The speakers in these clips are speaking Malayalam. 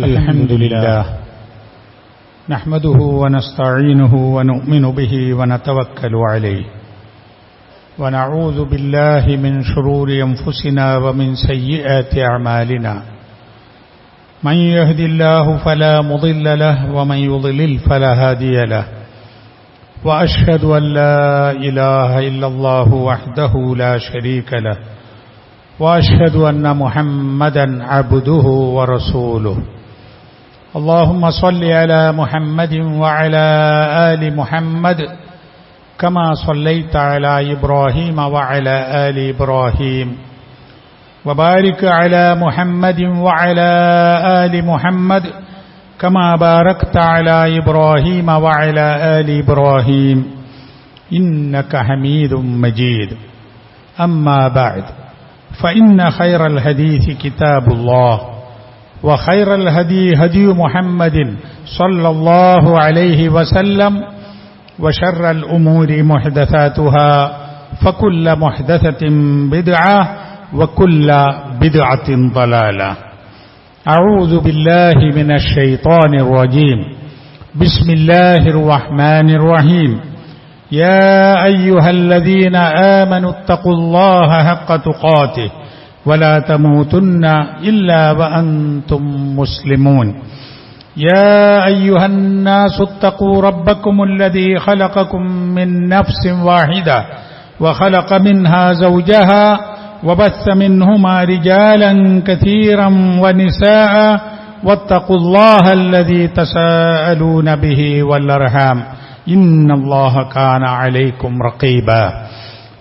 الحمد لله نحمده ونستعينه ونؤمن به ونتوكل عليه ونعوذ بالله من شرور أنفسنا ومن سيئات أعمالنا من يهد الله فلا مضل له ومن يضلل فلا هادي له وأشهد أن لا إله إلا الله وحده لا شريك له وأشهد أن محمدا عبده ورسوله اللهم صل على محمد وعلى آل محمد كما صليت على إبراهيم وعلى آل إبراهيم وبارك على محمد وعلى آل محمد كما باركت على إبراهيم وعلى آل إبراهيم إنك حميد مجيد أما بعد فإن خير الحديث كتاب الله وخير الهدي هدي محمد صلى الله عليه وسلم وشر الأمور محدثاتها فكل محدثة بدعة وكل بدعة ضلالة أعوذ بالله من الشيطان الرجيم بسم الله الرحمن الرحيم يا أيها الذين آمنوا اتقوا الله حق تقاته ولا تموتن إلا وأنتم مسلمون يا أيها الناس اتقوا ربكم الذي خلقكم من نفس واحدة وخلق منها زوجها وبث منهما رجالا كثيرا ونساء واتقوا الله الذي تساءلون به والأرحام إن الله كان عليكم رقيبا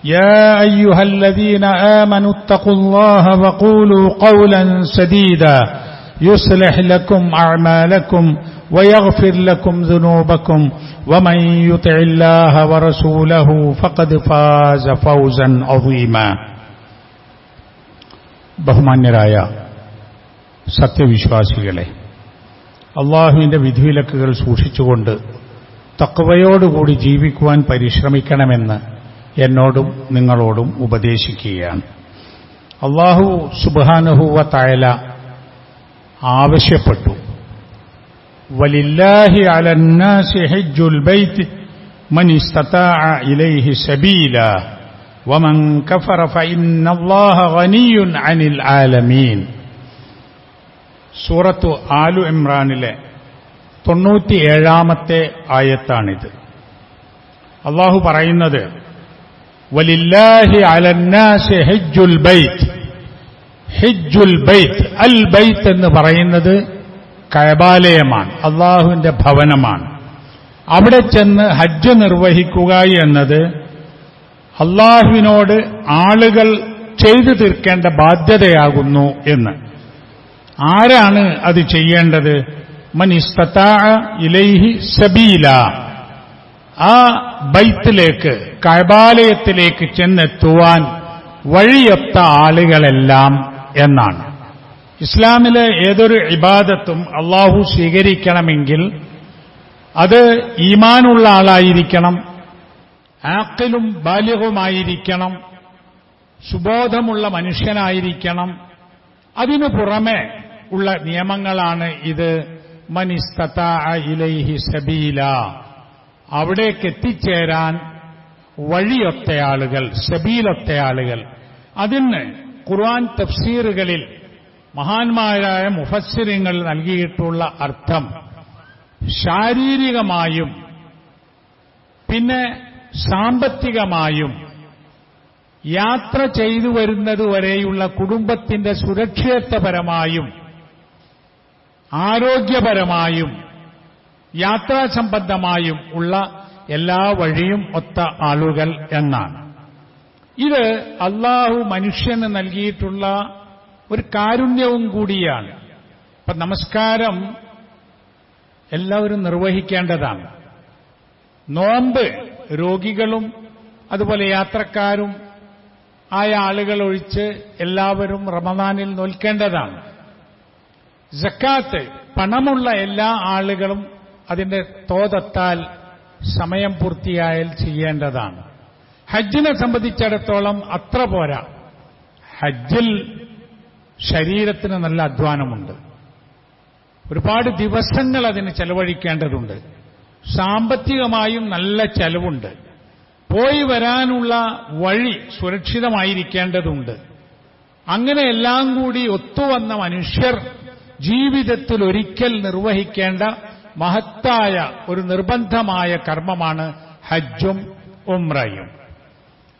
يا أيها الذين آمنوا اتقوا الله وقولوا قولا سديدا يصلح لكم أعمالكم ويغفر لكم ذنوبكم ومن يطع الله ورسوله فقد فاز فوزا عظيما ബഹുമാന്യരായ സത്യവിശ്വാസികളെ, അള്ളാഹുവിന്റെ വിധിവിലക്കുകൾ സൂക്ഷിച്ചുകൊണ്ട് തഖ്വയോടുകൂടി ജീവിക്കുവാൻ പരിശ്രമിക്കണമെന്ന് എന്നോടും നിങ്ങളോടും ഉപദേശിക്കുകയാണ്. അല്ലാഹു സുബ്ഹാനഹു വ തആല ആവശ്യപ്പെട്ടു, വലില്ലാഹി അലന്നാസി ഹജ്ജുൽ ബൈത്ത് മൻ ഇസ്തതാഅ ഇലൈഹി സബീല വമൻ കഫറ ഫഇന്നല്ലാഹ ഗനിയ്യുൻ അനിൽ ആലമീൻ. സൂറത്തു ആലു ഇമ്രാനിലെ 97-ാമത്തെ ആയത്താണിത്. അല്ലാഹു പറയുന്നത്, വലില്ലാഹി അലന്നാസി ഹജ്ജുൽ ബൈത്ത്. ഹജ്ജുൽ ബൈത്ത്, അൽ ബൈത്ത് എന്ന് പറയുന്നത് കഅബാലയമാണ്, അല്ലാഹുവിന്റെ ഭവനമാണ്. അവിടെ ചെന്ന് ഹജ്ജ് നിർവഹിക്കുക എന്നത് അല്ലാഹുവിനോട് ആളുകൾ ചെയ്തു തീർക്കേണ്ട ബാധ്യതയാകുന്നു എന്ന്. ആരാണ് അത് ചെയ്യേണ്ടത്? മൻ ഇസ്തതാഅ ഇലൈഹി സബീല. ആ ബൈത്തിലേക്ക്, കഅബാലയത്തിലേക്ക് ചെന്നെത്തുവാൻ വഴിയൊത്ത ആളുകളെല്ലാം എന്നാണ്. ഇസ്ലാമിലെ ഏതൊരു ഇബാദത്തും അല്ലാഹു സ്വീകരിക്കണമെങ്കിൽ അത് ഈമാനുള്ള ആളായിരിക്കണം, ആഖിലും ബാലിഗുമായിരിക്കണം, സുബോധമുള്ള മനുഷ്യനായിരിക്കണം. അതിനു പുറമെ ഉള്ള നിയമങ്ങളാണ് ഇത്. മൻ ഇസ്തതാഅ ഇലൈഹി സബീല, അവിടേക്ക് എത്തിച്ചേരാൻ വഴിയൊത്തയാളുകൾ, സബീലൊത്തയാളുകൾ. അതിന് ഖുർആൻ തഫ്സീറുകളിൽ മഹാന്മാരായ മുഫസ്സിറുകൾ നൽകിയിട്ടുള്ള അർത്ഥം ശാരീരികമായും പിന്നെ സാമ്പത്തികമായും യാത്ര ചെയ്തു വരുന്നതുവരെയുള്ള കുടുംബത്തിന്റെ സുരക്ഷിതത്വപരമായും ആരോഗ്യപരമായും യാത്രാസംബന്ധമായും ഉള്ള എല്ലാ വഴിയും ഒത്ത ആളുകൾ എന്നാണ്. ഇത് അല്ലാഹു മനുഷ്യന് നൽകിയിട്ടുള്ള ഒരു കാരുണ്യവും കൂടിയാണ്. ഇപ്പൊ നമസ്കാരം എല്ലാവരും നിർവഹിക്കേണ്ടതാണ്. നോമ്പ് രോഗികളും അതുപോലെ യാത്രക്കാരും ആയ ആളുകൾ ഒഴിച്ച് എല്ലാവരും റമദാനിൽ നോൽക്കേണ്ടതാണ്. സക്കാത്ത് പണമുള്ള എല്ലാ ആളുകളും അതിന്റെ തോതെത്താൽ സമയം പൂർത്തിയായാൽ ചെയ്യേണ്ടതാണ്. ഹജ്ജിനെ സംബന്ധിച്ചിടത്തോളം അത്ര പോരാ. ഹജ്ജിൽ ശരീരത്തിന് നല്ല അധ്വാനമുണ്ട്. ഒരുപാട് ദിവസങ്ങൾ അതിന് ചെലവഴിക്കേണ്ടതുണ്ട്. സാമ്പത്തികമായും നല്ല ചെലവുണ്ട്. പോയി വരാനുള്ള വഴി സുരക്ഷിതമായിരിക്കേണ്ടതുണ്ട്. അങ്ങനെ എല്ലാം കൂടി ഒത്തുവന്ന മനുഷ്യർ ജീവിതത്തിൽ ഒരിക്കൽ നിർവഹിക്കേണ്ട മഹത്തായ ഒരു നിർബന്ധമായ കർമ്മമാണ് ഹജ്ജും ഉംറയും.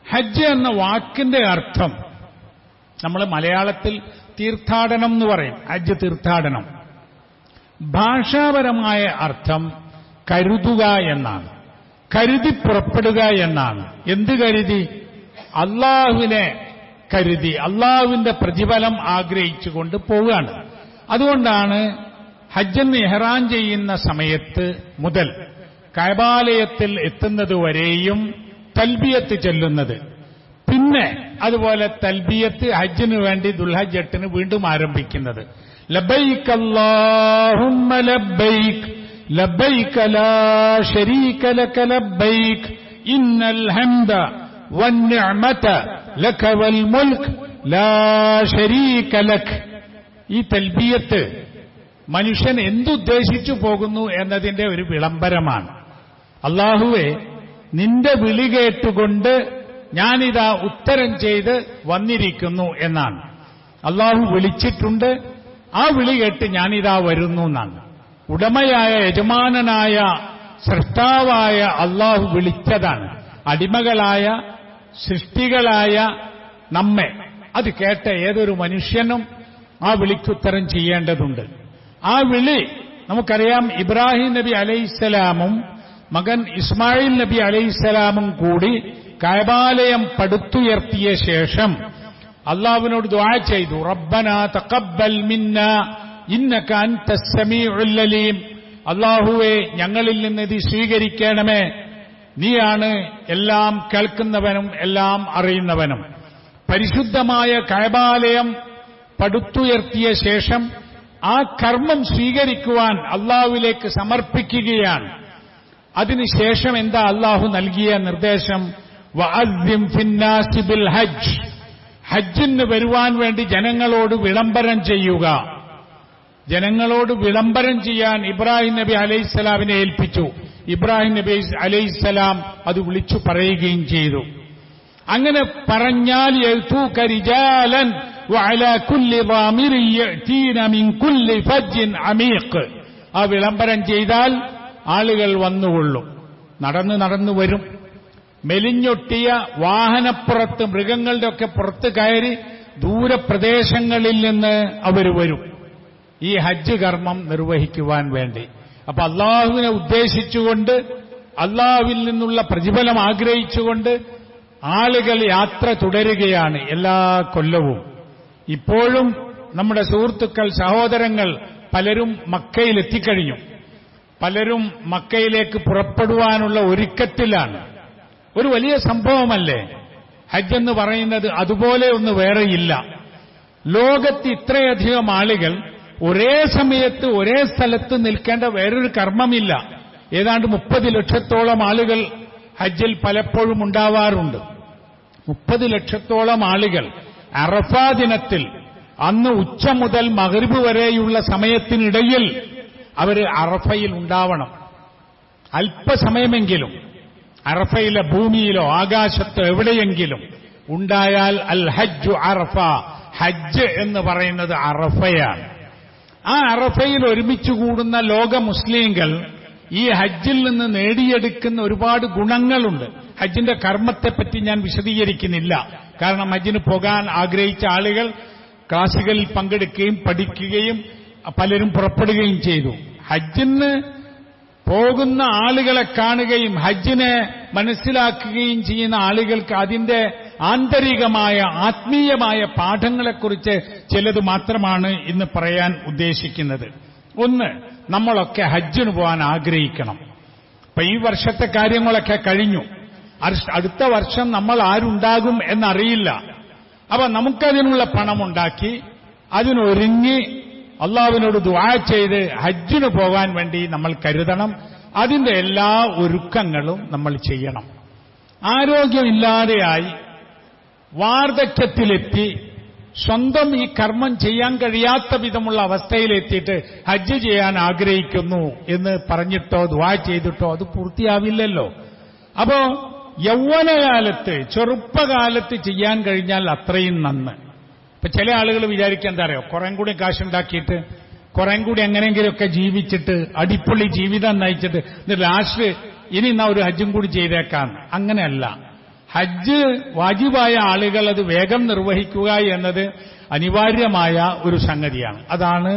ഹജ്ജ് എന്ന വാക്കിന്റെ അർത്ഥം നമ്മൾ മലയാളത്തിൽ തീർത്ഥാടനം എന്ന് പറയും. ഹജ്ജ് തീർത്ഥാടനം. ഭാഷാപരമായ അർത്ഥം കരുതുക എന്നാണ്. കരുതി പുറപ്പെടുക എന്നാണ്. എന്ത് കരുതി? അള്ളാഹുവിനെ കരുതി, അള്ളാഹുവിന്റെ പ്രതിഫലം ആഗ്രഹിച്ചുകൊണ്ട് പോവുകയാണ്. അതുകൊണ്ടാണ് ഹജ്ജിന് ഇഹ്റാം ചെയ്യുന്ന സമയത്ത് മുതൽ കഅബാലയത്തിൽ എത്തുന്നതുവരെയും തൽബിയത്ത് ചൊല്ലുന്നത്. പിന്നെ അതുപോലെ തൽബിയത്ത് ഹജ്ജിന് വേണ്ടി ദുൽഹജ്ജ് 8 വീണ്ടും ആരംഭിക്കുന്നത്. ലബ്ബൈക അല്ലാഹുമ്മ ലബ്ബൈക ലബ്ബൈക ലാ ശരീക ലക ലബ്ബൈക ഇന്നൽ ഹംദ വന്നിഅമത ലക വൽ മുൽക് ലാ ശരീക ലക. ഈ തൽബിയത്ത് മനുഷ്യൻ എന്തുദ്ദേശിച്ചു പോകുന്നു എന്നതിന്റെ ഒരു വിളംബരമാണ്. അല്ലാഹുവേ, നിന്റെ വിളി കേട്ടുകൊണ്ട് ഞാനിതാ ഉത്തരം ചെയ്ത് വന്നിരിക്കുന്നു എന്നാണ്. അല്ലാഹു വിളിച്ചിട്ടുണ്ട്, ആ വിളി കേട്ട് ഞാനിതാ വരുന്നു എന്നാണ്. ഉടമയായ യജമാനനായ സൃഷ്ടാവായ അല്ലാഹു വിളിച്ചതാണ്. അടിമകളായ സൃഷ്ടികളായ നമ്മെ അത് കേട്ട ഏതൊരു മനുഷ്യനും ആ വിളിക്കുത്തരം ചെയ്യേണ്ടതുണ്ട്. ആ വിളി നമുക്കറിയാം. ഇബ്രാഹിം നബി അലൈഹിസ്സലാമും മകൻ ഇസ്മായിൽ നബി അലൈഹിസ്സലാമും കൂടി കഅബാലയം പടുത്തുയർത്തിയ ശേഷം അല്ലാഹുവിനോട് ദുആ ചെയ്തു. റബ്ബനാ തഖബ്ബൽ മിന്നാ ഇന്നക അൻതസ് സമീഉൽ അലീം. അല്ലാഹുവേ, ഞങ്ങളിൽ നിന്ന് ഇത് സ്വീകരിക്കണമേ, നീയാണ് എല്ലാം കേൾക്കുന്നവനും എല്ലാം അറിയുന്നവനും. പരിശുദ്ധമായ കഅബാലയം പടുത്തുയർത്തിയ ശേഷം ആ കർമ്മം സ്വീകരിക്കുവാൻ അല്ലാഹുവിലേക്ക് സമർപ്പിക്കുകയാണ്. അതിനുശേഷം എന്താ അല്ലാഹു നൽകിയ നിർദ്ദേശം? വഅദ്ദിം ഫിന്നാസി ബിൽ ഹജ്ജ്. ഹജ്ജിന് വരുവാൻ വേണ്ടി ജനങ്ങളോട് വിളംബരം ചെയ്യുക. ജനങ്ങളോട് വിളംബരം ചെയ്യാൻ ഇബ്രാഹിം നബി അലൈഹിസ്സലാമിനെ ഏൽപ്പിച്ചു. ഇബ്രാഹിം നബി അലൈഹിസ്സലാം അത് വിളിച്ചു പറയുകയും ചെയ്തു. അങ്ങനെ പറഞ്ഞാൽ യഅ്തൂക റിജാലൻ വഅലാ കുല്ലി ളാമിരി യഅ്തീന മിൻ കുല്ലി ഫജ്ജിൻ അമീഖ്. ആ വിളംബരം ചെയ്താൽ ആളുകൾ വന്നുകൊള്ളും, നടന്നു വരും. മെലിഞ്ഞൊട്ടിയ വാഹനപ്പുറത്ത്, മൃഗങ്ങളുടെ ഒക്കെ പുറത്ത് കയറി ദൂരപ്രദേശങ്ങളിൽ നിന്ന് അവർ വരും ഈ ഹജ്ജ് കർമ്മം നിർവഹിക്കുവാൻ വേണ്ടി. അപ്പൊ അള്ളാഹുവിനെ ഉദ്ദേശിച്ചുകൊണ്ട്, അള്ളാഹുവിൽ നിന്നുള്ള പ്രതിഫലം ആഗ്രഹിച്ചുകൊണ്ട് ആളുകൾ യാത്ര തുടരുകയാണ് എല്ലാ കൊല്ലവും. ഇപ്പോഴും നമ്മുടെ സുഹൃത്തുക്കൾ, സഹോദരങ്ങൾ പലരും മക്കയിലെത്തിക്കഴിഞ്ഞു. പലരും മക്കയിലേക്ക് പുറപ്പെടുവാനുള്ള ഒരുക്കത്തിലാണ്. ഒരു വലിയ സംഭവമല്ലേ ഹജ്ജ് എന്ന് പറയുന്നത്? അതുപോലെ ഒന്ന് വേറെയില്ല. ലോകത്ത് ഇത്രയധികം ആളുകൾ ഒരേ സമയത്ത് ഒരേ സ്ഥലത്ത് നിൽക്കേണ്ട വേറൊരു കർമ്മമില്ല. ഏതാണ്ട് 30 ലക്ഷത്തോളം ആളുകൾ ഹജ്ജിൽ പലപ്പോഴും ഉണ്ടാവാറുണ്ട്. 30 ലക്ഷത്തോളം ആളുകൾ അറഫാ ദിനത്തിൽ അന്ന് ഉച്ച മുതൽ മഗ്രിബ് വരെയുള്ള സമയത്തിനിടയിൽ അവർ അറഫയിൽ ഉണ്ടാവണം. അല്പസമയമെങ്കിലും അറഫയിലെ ഭൂമിയിലോ ആകാശത്തോ എവിടെയെങ്കിലും ഉണ്ടായാൽ അൽ ഹജ്ജു അറഫ. ഹജ്ജ് എന്ന് പറയുന്നത് അറഫയാണ്. ആ അറഫയിൽ ഒരുമിച്ച് കൂടുന്ന ലോക മുസ്ലിങ്ങൾ ഈ ഹജ്ജിൽ നിന്ന് നേടിയെടുക്കുന്ന ഒരുപാട് ഗുണങ്ങളുണ്ട്. ഹജ്ജിന്റെ കർമ്മത്തെപ്പറ്റി ഞാൻ വിശദീകരിക്കുന്നില്ല. കാരണം ഹജ്ജിന് പോകാൻ ആഗ്രഹിച്ച ആളുകൾ ക്ലാസുകളിൽ പങ്കെടുക്കുകയും പഠിക്കുകയും പലരും പുറപ്പെടുകയും ചെയ്തു. ഹജ്ജിന് പോകുന്ന ആളുകളെ കാണുകയും ഹജ്ജിനെ മനസ്സിലാക്കുകയും ചെയ്യുന്ന ആളുകൾക്ക് അതിന്റെ ആന്തരികമായ ആത്മീയമായ പാഠങ്ങളെക്കുറിച്ച് ചിലത് മാത്രമാണ് ഇന്ന് പറയാൻ ഉദ്ദേശിക്കുന്നത്. ഒന്ന്, നമ്മളൊക്കെ ഹജ്ജിന് പോകാൻ ആഗ്രഹിക്കണം. അപ്പൊ ഈ വർഷത്തെ കാര്യങ്ങളൊക്കെ കഴിഞ്ഞു. അടുത്ത വർഷം നമ്മൾ ആരുണ്ടാകും എന്നറിയില്ല. അപ്പൊ നമുക്കതിനുള്ള പണമുണ്ടാക്കി അതിനൊരുങ്ങി അള്ളാഹുവിനോട് ദുആ ചെയ്ത് ഹജ്ജിന് പോകാൻ വേണ്ടി നമ്മൾ കരുതണം. അതിന്റെ എല്ലാ ഒരുക്കങ്ങളും നമ്മൾ ചെയ്യണം. ആരോഗ്യമില്ലാതെയായി വാർദ്ധക്യത്തിലെത്തി സ്വന്തം ഈ കർമ്മം ചെയ്യാൻ കഴിയാത്ത വിധമുള്ള അവസ്ഥയിലെത്തിയിട്ട് ഹജ്ജ് ചെയ്യാൻ ആഗ്രഹിക്കുന്നു എന്ന് പറഞ്ഞിട്ടോ ദുആ ചെയ്തിട്ടോ അത് പൂർത്തിയാവില്ലല്ലോ. അപ്പോ യൗവനകാലത്ത് ചെറുപ്പകാലത്ത് ചെയ്യാൻ കഴിഞ്ഞാൽ അത്രയും നന്ന്. ഇപ്പൊ ചില ആളുകൾ വിചാരിക്കാൻ എന്താ അറിയോ, കുറേം കൂടി കാശുണ്ടാക്കിയിട്ട് കുറേം കൂടി എങ്ങനെയെങ്കിലുമൊക്കെ ജീവിച്ചിട്ട് അടിപൊളി ജീവിതം നയിച്ചിട്ട് ലാസ്റ്റ് ഇനി എന്നാ ഒരു ഹജ്ജും കൂടി ചെയ്തേക്കാൻ. അങ്ങനെയല്ല. ഹജ്ജ് വാജിബായ ആളുകൾ അത് വേഗം നിർവഹിക്കുക എന്നത് അനിവാര്യമായ ഒരു സംഗതിയാണ്. അതാണ്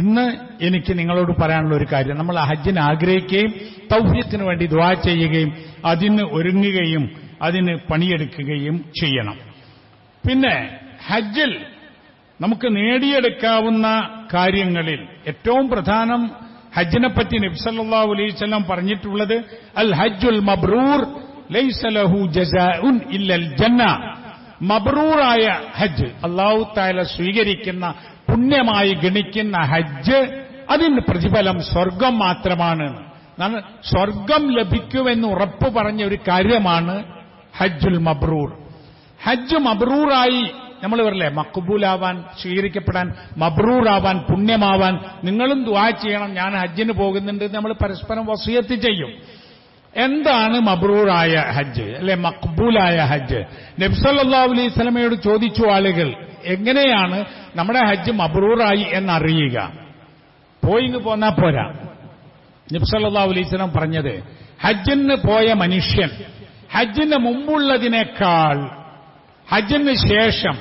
ഇന്ന് എനിക്ക് നിങ്ങളോട് പറയാനുള്ള ഒരു കാര്യം. നമ്മൾ ഹജ്ജിന് ആഗ്രഹിക്കുകയും തൗഫീഖിന് വേണ്ടി ദുആ ചെയ്യുകയും അതിന് ഒരുങ്ങുകയും അതിന് പണിയെടുക്കുകയും ചെയ്യണം. പിന്നെ ഹജ്ജിൽ നമുക്ക് നേടിയെടുക്കാവുന്ന കാര്യങ്ങളിൽ ഏറ്റവും പ്രധാനം ഹജ്ജിനെപ്പറ്റി നബി സല്ലല്ലാഹു അലൈഹി വസല്ലം പറഞ്ഞിട്ടുള്ളത് അൽ ഹജ്ജുൽ മബ്രൂർ ലൈസ ലഹു ജസാഉൻ ഇല്ലൽ ജന്ന. മബ്രൂറായ ഹജ്ജ്, അല്ലാഹു തആല സ്വീകരിക്കുന്ന പുണ്യമായി ഗണിക്കുന്ന ഹജ്ജ്, അതിന് പ്രതിഫലം സ്വർഗം മാത്രമാണ്. സ്വർഗം ലഭിക്കുമെന്ന് ഉറപ്പ് പറഞ്ഞ ഒരു കാര്യമാണ് ഹജ്ജുൽ മബ്രൂർ. ഹജ്ജ് മബ്രൂറായി നമ്മൾ പറയില്ലേ, മഖ്ബൂലാവാൻ, സ്വീകരിക്കപ്പെടാൻ, മബ്രൂറാവാൻ, പുണ്യമാവാൻ നിങ്ങളും ദുആ ചെയ്യണം, ഞാൻ ഹജ്ജിന് പോകുന്നുണ്ട്. നമ്മൾ പരസ്പരം വസിയത്ത് ചെയ്യും. എന്താണ് മബ്രൂറായ ഹജ്ജ് അല്ലെ മഖ്ബൂലായ ഹജ്ജ്? നബി സല്ലല്ലാഹു അലൈഹി വസല്ലമയോട് ചോദിച്ചു ആളുകൾ, എങ്ങനെയാണ് നമ്മുടെ ഹജ്ജ് മബ്രൂറായി എന്നറിയുക? പോയിങ്ങ് പോന്നാ പോരാ. നബി സല്ലല്ലാഹു അലൈഹി വസല്ലം പറഞ്ഞത്, ഹജ്ജിന് പോയ മനുഷ്യൻ ഹജ്ജിന് മുമ്പുള്ളതിനേക്കാൾ ഹജ്ജിന് ശേഷം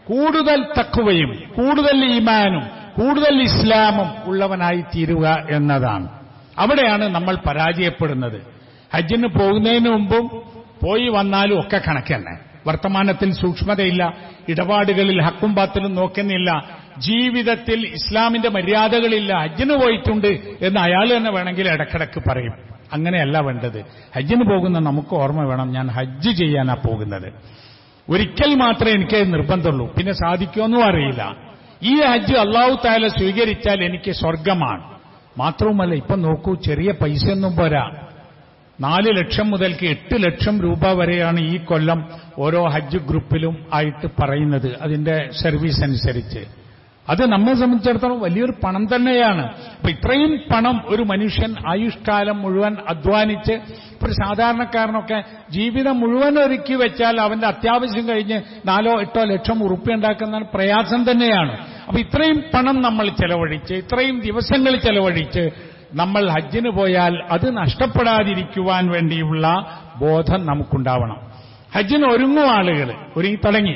കൂടുതൽ തഖ്വയും കൂടുതൽ ഈമാനും കൂടുതൽ ഇസ്ലാമും ഉള്ളവനായി തീരുക എന്നതാണ്. അവിടെയാണ് നമ്മൾ പരാജയപ്പെടുന്നത്. ഹജ്ജിന് പോകുന്നതിന് മുമ്പും പോയി വന്നാലും ഒക്കെ കണക്കന്നെ. വർത്തമാനത്തിൽ സൂക്ഷ്മതയില്ല, ഇടപാടുകളിൽ ഹക്കും ബാത്തിലും നോക്കുന്നില്ല, ജീവിതത്തിൽ ഇസ്ലാമിന്റെ മര്യാദകളില്ല. ഹജ്ജിന് പോയിട്ടുണ്ട് എന്ന് അയാൾ തന്നെ വേണമെങ്കിൽ ഇടക്കിടക്ക് പറയും. അങ്ങനെയല്ല വേണ്ടത്. ഹജ്ജിന് പോകുന്ന നമുക്ക് ഓർമ്മ വേണം, ഞാൻ ഹജ്ജ് ചെയ്യാനാ പോകുന്നത്. ഒരിക്കൽ മാത്രമേ എനിക്ക് നിർബന്ധമുള്ളൂ, പിന്നെ സാധിക്കുമെന്നും അറിയില്ല. ഈ ഹജ്ജ് അല്ലാഹു തആല സ്വീകരിച്ചാൽ എനിക്ക് സ്വർഗമാണ്. മാത്രവുമല്ല, ഇപ്പൊ നോക്കൂ, ചെറിയ പൈസയൊന്നും പോരാ. 4 ലക്ഷം മുതൽക്ക് 8 ലക്ഷം രൂപ വരെയാണ് ഈ കൊല്ലം ഓരോ ഹജ്ജ് ഗ്രൂപ്പിലും ആയിട്ട് പറയുന്നത്, അതിന്റെ സർവീസ് അനുസരിച്ച്. അത് നമ്മെ സംബന്ധിച്ചിടത്തോളം വലിയൊരു പണം തന്നെയാണ്. അപ്പൊ ഇത്രയും പണം ഒരു മനുഷ്യൻ ആയുഷ്കാലം മുഴുവൻ അധ്വാനിച്ച്, ഒരു സാധാരണക്കാരനൊക്കെ ജീവിതം മുഴുവൻ ഒരുക്കി വെച്ചാൽ അവന്റെ അത്യാവശ്യം കഴിഞ്ഞ് 4-8 ലക്ഷം ഉറുപ്പ്യ ഉണ്ടാക്കുന്ന പ്രയാസം തന്നെയാണ്. അപ്പൊ ഇത്രയും പണം നമ്മൾ ചെലവഴിച്ച്, ഇത്രയും ദിവസങ്ങൾ ചെലവഴിച്ച് നമ്മൾ ഹജ്ജിന് പോയാൽ അത് നഷ്ടപ്പെടാതിരിക്കുവാൻ വേണ്ടിയുള്ള ബോധം നമുക്കുണ്ടാവണം. ഹജ്ജിന് ഒരുങ്ങും ആളുകൾ, ഒരുങ്ങി തുടങ്ങി.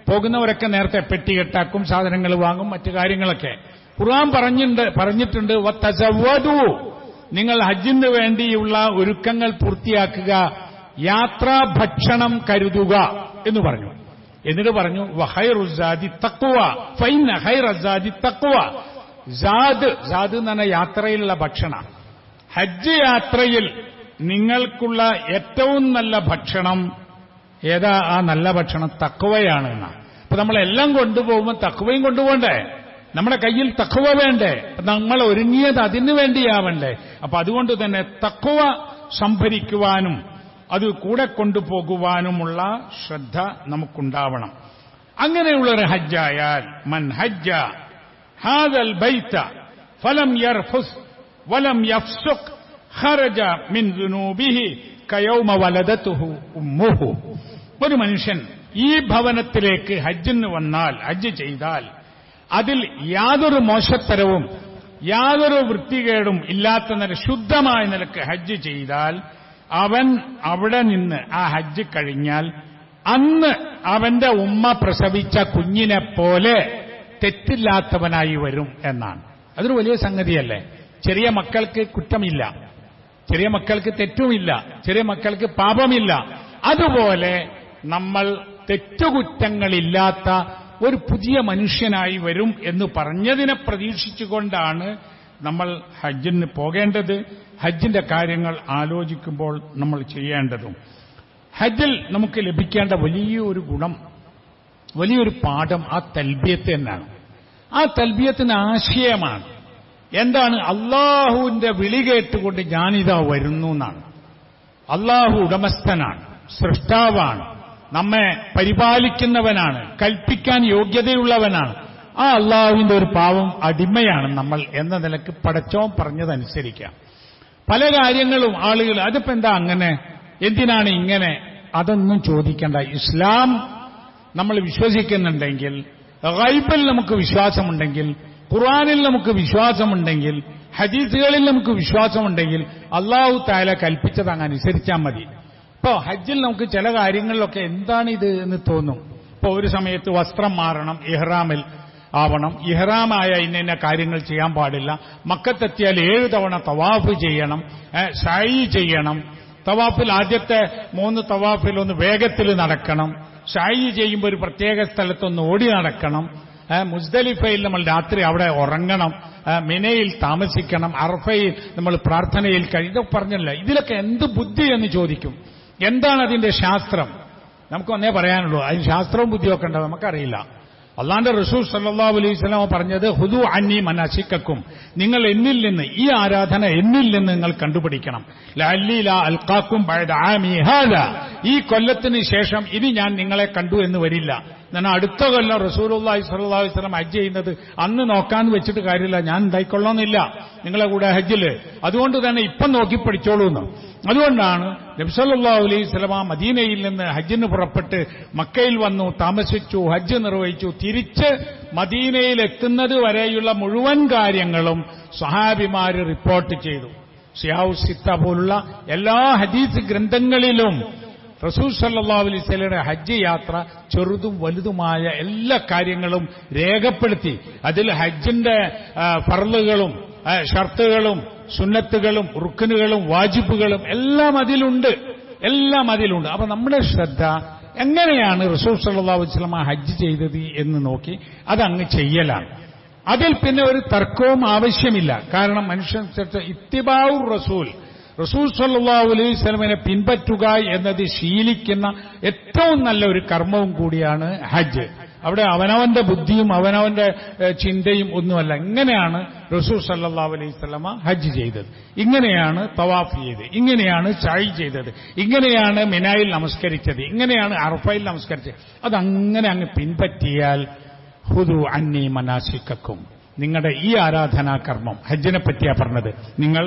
പോകുന്നവരൊക്കെ നേരത്തെ പെട്ടി കെട്ടാക്കും, സാധനങ്ങൾ വാങ്ങും, മറ്റു കാര്യങ്ങളൊക്കെ. ഖുർആൻ പറഞ്ഞിട്ടുണ്ട് വതസവ്വദു, നിങ്ങൾ ഹജ്ജിന് വേണ്ടിയുള്ള ഒരുക്കങ്ങൾ പൂർത്തിയാക്കുക, യാത്രാ ഭക്ഷണം കരുതുക എന്ന് പറഞ്ഞു. എന്നിട്ട് പറഞ്ഞു വഖൈറുസ്സാദി തഖ്വ ഫഇന്ന ഖൈറസ്സാദി തഖ്വ. സാദ് എന്ന് പറഞ്ഞ യാത്രയിലുള്ള ഭക്ഷണം. ഹജ്ജ് യാത്രയിൽ നിങ്ങൾക്കുള്ള ഏറ്റവും നല്ല ഭക്ഷണം ഏതാ? ആ നല്ല ഭക്ഷണം തഖ്വയാണ് എന്നാ. അപ്പൊ നമ്മളെല്ലാം കൊണ്ടുപോകുമ്പോൾ തഖ്വയും കൊണ്ടുപോകണ്ടേ? നമ്മുടെ കയ്യിൽ തഖ്വ വേണ്ടേ? നമ്മൾ ഒരുങ്ങിയത് അതിനു വേണ്ടിയാവണ്ടേ? അപ്പൊ അതുകൊണ്ട് തന്നെ തഖ്വ സംഭരിക്കുവാനും അത് കൂടെ കൊണ്ടുപോകുവാനുമുള്ള ശ്രദ്ധ നമുക്കുണ്ടാവണം. അങ്ങനെയുള്ളൊരു ഹജ്ജായാൽ മൻ ഹജ്ജ ഹാദൽ ബൈത ഫലം യർഫുസ് വലം യഫ്സുഖ് ഖറജ മിൻ ദുനൂബിഹി കയൗമ വലദതുഹു ഉമ്മുഹു. ഒരു മനുഷ്യൻ ഈ ഭവനത്തിലേക്ക് ഹജ്ജിന് വന്നാൽ, ഹജ്ജ് ചെയ്താൽ, അതിൽ യാതൊരു മോശത്തരവും യാതൊരു വൃത്തികേടും ഇല്ലാത്ത നില, ശുദ്ധമായ നിലക്ക് ഹജ്ജ് ചെയ്താൽ, അവൻ അവിടെ നിന്ന് ആ ഹജ്ജ് കഴിഞ്ഞാൽ അന്ന് അവന്റെ ഉമ്മ പ്രസവിച്ച കുഞ്ഞിനെ പോലെ തെറ്റില്ലാത്തവനായി വരും എന്നാണ്. അതൊരു വലിയ സംഗതിയല്ലേ? ചെറിയ മക്കൾക്ക് കുറ്റമില്ല, ചെറിയ മക്കൾക്ക് തെറ്റുമില്ല, ചെറിയ മക്കൾക്ക് പാപമില്ല. അതുപോലെ നമ്മൾ തെറ്റുകുറ്റങ്ങളില്ലാത്ത ഒരു പുതിയ മനുഷ്യനായി വരും എന്ന് പറഞ്ഞതിനെ പ്രതീക്ഷിച്ചുകൊണ്ടാണ് നമ്മൾ ഹജ്ജിന് പോകേണ്ടത്. ഹജ്ജിന്റെ കാര്യങ്ങൾ ആലോചിക്കുമ്പോൾ നമ്മൾ ചെയ്യേണ്ടതും. ഹജ്ജിൽ നമുക്ക് ലഭിക്കേണ്ട വലിയൊരു ഗുണം, വലിയൊരു പാഠം ആ തൽബിയത്ത് എന്നാണ്. ആ തൽബിയത്തിന് ആശയമാണ് എന്താണ്? അള്ളാഹുവിന്റെ വിളി കേട്ടുകൊണ്ട് ഞാനിതാ വരുന്നു എന്നാണ്. അള്ളാഹു ഉടമസ്ഥനാണ്, സൃഷ്ടാവാണ്. നമ്മെ പരിപാലിക്കുന്നവനാണ്, കൽപ്പിക്കാൻ യോഗ്യതയുള്ളവനാണ്. ആ അള്ളാഹുവിന്റെ ഒരു പാവം അടിമയാണ് നമ്മൾ എന്ന നിലക്ക് പടച്ചോൻ പറഞ്ഞതനുസരിക്കാം. പല കാര്യങ്ങളും ആളുകൾ അതിപ്പോ എന്താ അങ്ങനെ, എന്തിനാണ് ഇങ്ങനെ, അതൊന്നും ചോദിക്കേണ്ട. ഇസ്ലാം നമ്മൾ വിശ്വസിക്കുന്നുണ്ടെങ്കിൽ, ഗൈബിൽ നമുക്ക് വിശ്വാസമുണ്ടെങ്കിൽ, ഖുർആനിൽ നമുക്ക് വിശ്വാസമുണ്ടെങ്കിൽ, ഹദീസുകളിൽ നമുക്ക് വിശ്വാസമുണ്ടെങ്കിൽ അല്ലാഹു തആല കൽപ്പിച്ചത് അങ്ങ് അനുസരിച്ചാൽ മതി. ഇപ്പോ ഹജ്ജിൽ നമുക്ക് ചില കാര്യങ്ങളിലൊക്കെ എന്താണ് ഇത് എന്ന് തോന്നും. ഇപ്പോ ഒരു സമയത്ത് വസ്ത്രം മാറണം, ഇഹ്റാമിൽ ആവണം, ഇഹ്റാമായ ഇന്ന കാര്യങ്ങൾ ചെയ്യാൻ പാടില്ല, മക്കത്തെത്തിയാൽ 7 തവണ തവാഫ് ചെയ്യണം, സഅയ് ചെയ്യണം, തവാഫിൽ ആദ്യത്തെ 3 തവാഫിൽ ഒന്ന് വേഗത്തിൽ നടക്കണം, സഅയ് ചെയ്യുമ്പോൾ ഒരു പ്രത്യേക സ്ഥലത്തൊന്ന് ഓടി നടക്കണം, മുസ്ദലിഫയിൽ നമ്മൾ രാത്രി അവിടെ ഉറങ്ങണം, മിനയിൽ താമസിക്കണം, അറഫയിൽ നമ്മൾ പ്രാർത്ഥനയിൽ ഇതൊക്കെ പറഞ്ഞല്ലോ. ഇതിലൊക്കെ എന്ത് ബുദ്ധി എന്ന് ചോദിക്കും. എന്താണ് അതിന്റെ ശാസ്ത്രം? നമുക്ക് ഒന്നേ പറയാനുള്ളൂ, അതിന് ശാസ്ത്രവും ബുദ്ധിയൊക്കെ ഉണ്ടാവും, നമുക്കറിയില്ല. അള്ളാന്റെ റസൂൽ സല്ലല്ലാഹു അലൈഹി വസല്ലം പറഞ്ഞത് ഹുദു അന്നി മനാസിക്കക്കും, നിങ്ങൾ എന്നിൽ നിന്ന് ഈ ആരാധന എന്നിൽ നിന്ന് നിങ്ങൾ കണ്ടുപിടിക്കണം. ലഅല്ലി ലാ അൽഖാക്കും ബഅദ ആമി ഹാദാ, ഈ കൊല്ലത്തിന് ശേഷം ഇനി ഞാൻ നിങ്ങളെ കണ്ടു എന്ന് വരില്ല. എന്നാൽ അടുത്ത കൊല്ലം റസൂലുള്ളാഹി സ്വല്ലല്ലാഹു അലൈഹി വസല്ലം ഹജ്ജ് ചെയ്യുന്നത് അന്ന് നോക്കാന്ന് വെച്ചിട്ട് കാര്യമില്ല, ഞാൻ ഉണ്ടായിക്കൊള്ളണമെന്നില്ല നിങ്ങളെ കൂടെ ഹജ്ജില്. അതുകൊണ്ട് തന്നെ ഇപ്പം നോക്കി പഠിച്ചോളൂ എന്ന്. അതുകൊണ്ടാണ് നബി സല്ലല്ലാഹു അലൈഹി വസല്ലം മദീനയിൽ നിന്ന് ഹജ്ജിന് പുറപ്പെട്ട് മക്കയിൽ വന്നു, താമസിച്ചു, ഹജ്ജ് നിർവഹിച്ചു. തിരിച്ച് മദീനയിൽ എത്തുന്നത് വരെയുള്ള മുഴുവൻ കാര്യങ്ങളും സ്വഹാബിമാര് റിപ്പോർട്ട് ചെയ്തു. സിയാഹു സിത്ത പോലുള്ള എല്ലാ ഹദീസ് ഗ്രന്ഥങ്ങളിലും റസൂൽ സല്ലല്ലാഹു അലൈഹി വസല്ലമയുടെ ഹജ്ജ് യാത്ര ചെറുതും വലുതുമായ എല്ലാ കാര്യങ്ങളും രേഖപ്പെടുത്തി. അതിൽ ഹജ്ജിന്റെ ഫർളുകളും ഷർത്തുകളും സുന്നത്തുകളും റുക്നുകളും വാജിബുകളും എല്ലാം അതിലുണ്ട്. അപ്പൊ നമ്മുടെ ശ്രദ്ധ എങ്ങനെയാണ് റസൂൽ സല്ലല്ലാഹു അലൈഹി വസല്ലം ഹജ്ജ് ചെയ്തത് എന്ന് നോക്കി അതങ്ങ് ചെയ്യലാണ്. അതിൽ പിന്നെ ഒരു തർക്കവും ആവശ്യമില്ല. കാരണം മനുഷ്യൻ ഇത്തിബാഉർ റസൂൽ സല്ലല്ലാഹു അലൈഹി വസല്ലമയെ പിൻപറ്റുക എന്നത് ശീലിക്കുന്ന ഏറ്റവും നല്ല ഒരു കർമ്മവും കൂടിയാണ് ഹജ്ജ്. അവിടെ അവനവന്റെ ബുദ്ധിയും അവനവന്റെ ചിന്തയും ഒന്നുമല്ല. ഇങ്ങനെയാണ് റസൂൽ സല്ലല്ലാഹു അലൈഹി വസല്ലമ ഹജ്ജ് ചെയ്തത്, ഇങ്ങനെയാണ് തവാഫ് ചെയ്തത്, ഇങ്ങനെയാണ് സഅയ് ചെയ്തത്, ഇങ്ങനെയാണ് മിനായിൽ നമസ്കരിച്ചത്, ഇങ്ങനെയാണ് അറഫയിൽ നമസ്കരിച്ചത്. അതങ്ങനെ അങ്ങ് പിൻപറ്റിയാൽ ഹുദു അന്നി മനാസിക്കക്കും, നിങ്ങളുടെ ഈ ആരാധനാകർമ്മം ഹജ്ജിനെ പറ്റിയാ പറഞ്ഞത്, നിങ്ങൾ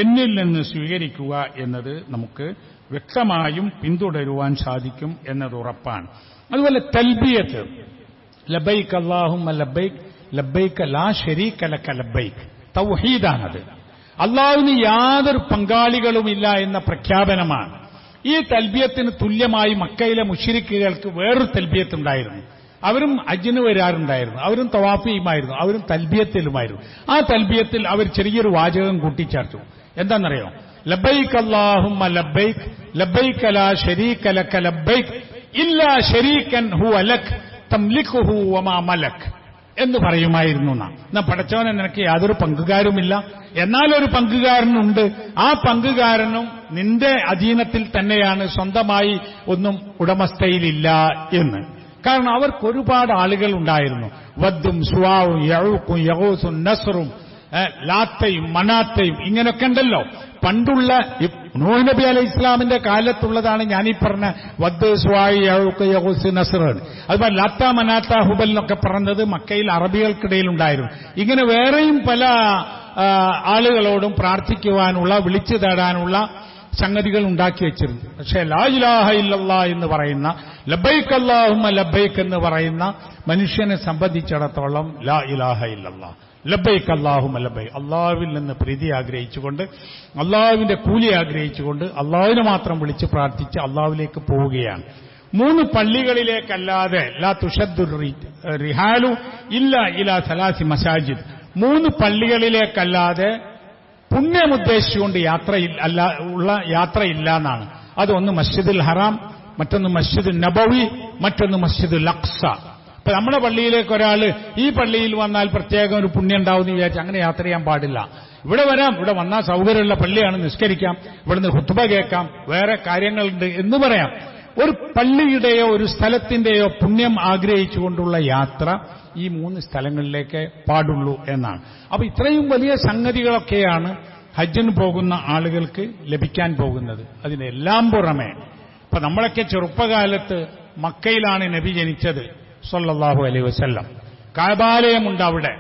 എന്നിൽ നിന്ന് സ്വീകരിക്കുക എന്നത് നമുക്ക് വ്യക്തമായും പിന്തുടരുവാൻ സാധിക്കും എന്നത് ഉറപ്പാണ്. അതുപോലെ തൽബിയത്ത്, ലബൈക് അല്ലാഹുമ്മ ലബൈക് ലബൈക ലാ ശരീക ലക ലബൈക്, തൗഹീദാണത്. അല്ലാഹുവിന് യാതൊരു പങ്കാളികളുമില്ല എന്ന പ്രഖ്യാപനമാണ്. ഈ തൽബിയത്തിന് തുല്യമായി മക്കയിലെ മുശ്രിക്കുകൾക്ക് വേറൊരു തൽബിയത്തുണ്ടായിരുന്നു. അവരും ഹജ്ജിന് വരാറുണ്ടായിരുന്നു, അവരും തവാഫ് ചെയ്യുമായിരുന്നു, അവരും തൽബിയത്തിലുമായിരുന്നു. ആ തൽബിയത്തിൽ അവർ ചെറിയൊരു വാചകം കൂട്ടിച്ചേർത്തു. എന്താണെന്നറിയോ? ലബൈക് അല്ലാഹുമ്മ ലബൈക് ലബൈക ലാ ശരീക ലക ലബൈക് ഇല്ലാ ശരീകൻ ഹുവ ലക് തംലികുഹു വമാ മലക് എന്ന് പറയുമായിരുന്നു. എന്നാ പടച്ചവനെ നിനക്ക് യാതൊരു പങ്കുകാരുമില്ല, എന്നാലൊരു പങ്കുകാരനുണ്ട്, ആ പങ്കുകാരനും നിന്റെ അധീനത്തിൽ തന്നെയാണ്, സ്വന്തമായി ഒന്നും ഉടമസ്ഥയിലില്ല എന്ന്. കാരണം അവർക്ക് ഒരുപാട് ആളുകൾ ഉണ്ടായിരുന്നു. വദ്ദും സുവാവും യഊഖും യഗൂസും നസ്റും ലാത്തയും മനാത്തയും ഇങ്ങനെയൊക്കെ ഉണ്ടല്ലോ. പണ്ടുള്ള നൂഹ് നബി അലൈഹി ഇസ്ലാമിന്റെ കാലത്തുള്ളതാണ് ഞാനീ പറഞ്ഞ വദ് സുവായി യഊഖ് യഗൂസ് നസ്ർ. അതുപോലെ ലാത്ത മനാത്ത ഹുബൽ എന്നൊക്കെ പറഞ്ഞത് മക്കയിൽ അറബികൾക്കിടയിൽ ഉണ്ടായിരുന്നു. ഇങ്ങനെ വേറെയും പല ആളുകളോടും പ്രാർത്ഥിക്കുവാനുള്ള വിളിച്ചു തേടാനുള്ള സംഗതികൾ ഉണ്ടാക്കി വെച്ചിരുന്നു. പക്ഷേ ലാ ഇലാഹ ഇല്ലല്ലാഹ് എന്ന് പറയുന്ന, ലബൈക് അല്ലാഹുമ്മ ലബൈക് എന്ന് പറയുന്ന മനുഷ്യനെ സംബന്ധിച്ചിടത്തോളം ലാ ഇലാഹ ഇല്ലല്ലാഹ് ലബൈക് അല്ലാഹുമ്മ ലബൈക്, അള്ളാഹുവിൽ നിന്ന് പ്രീതി ആഗ്രഹിച്ചുകൊണ്ട്, അള്ളാഹുവിന്റെ കൂലി ആഗ്രഹിച്ചുകൊണ്ട്, അള്ളാഹുവിനെ മാത്രം വിളിച്ച് പ്രാർത്ഥിച്ച് അള്ളാഹുവിലേക്ക് പോവുകയാണ്. 3 പള്ളികളിലേക്കല്ലാതെ ലാ തുഷദ്ദു റിഹാലു ഇല്ല ഇലാ സലാസി മസാജിദ്, 3 പള്ളികളിലേക്കല്ലാതെ പുണ്യമുദ്ദേശിച്ചുകൊണ്ട് യാത്രയില്ല എന്നാണ്. അതൊന്ന് മസ്ജിദുൽ ഹറാം, മറ്റൊന്ന് മസ്ജിദുൽ നബവി, മറ്റൊന്ന് മസ്ജിദുൽ അഖ്സ. ഇപ്പൊ നമ്മുടെ പള്ളിയിലേക്ക് ഒരാൾ ഈ പള്ളിയിൽ വന്നാൽ പ്രത്യേകം ഒരു പുണ്യം ഉണ്ടാവുമെന്ന് വിചാരിച്ച് അങ്ങനെ യാത്ര ചെയ്യാൻ പാടില്ല. ഇവിടെ വരാം, ഇവിടെ വന്നാൽ സൗകര്യമുള്ള പള്ളിയാണ്, നിസ്കരിക്കാം, ഇവിടുന്ന് ഖുത്ബ കേൾക്കാം, വേറെ കാര്യങ്ങളുണ്ട് എന്ന് പറയാം. ഒരു പള്ളിയുടെയോ ഒരു സ്ഥലത്തിന്റെയോ പുണ്യം ആഗ്രഹിച്ചുകൊണ്ടുള്ള യാത്ര ഈ 3 സ്ഥലങ്ങളിലേക്ക് പാടുള്ളൂ എന്നാണ്. അപ്പൊ ഇത്രയും വലിയ സംഗതികളൊക്കെയാണ് ഹജ്ജിന് പോകുന്ന ആളുകൾക്ക് ലഭിക്കാൻ പോകുന്നത്. അതിനെല്ലാം പുറമെ ഇപ്പൊ നമ്മളൊക്കെ ചെറുപ്പകാലത്ത് മക്കയിലാണ് നബി ജനിച്ചത് സല്ലല്ലാഹു അലൈഹി വസല്ലം. കഅബാലയമുണ്ട് അവിടെ,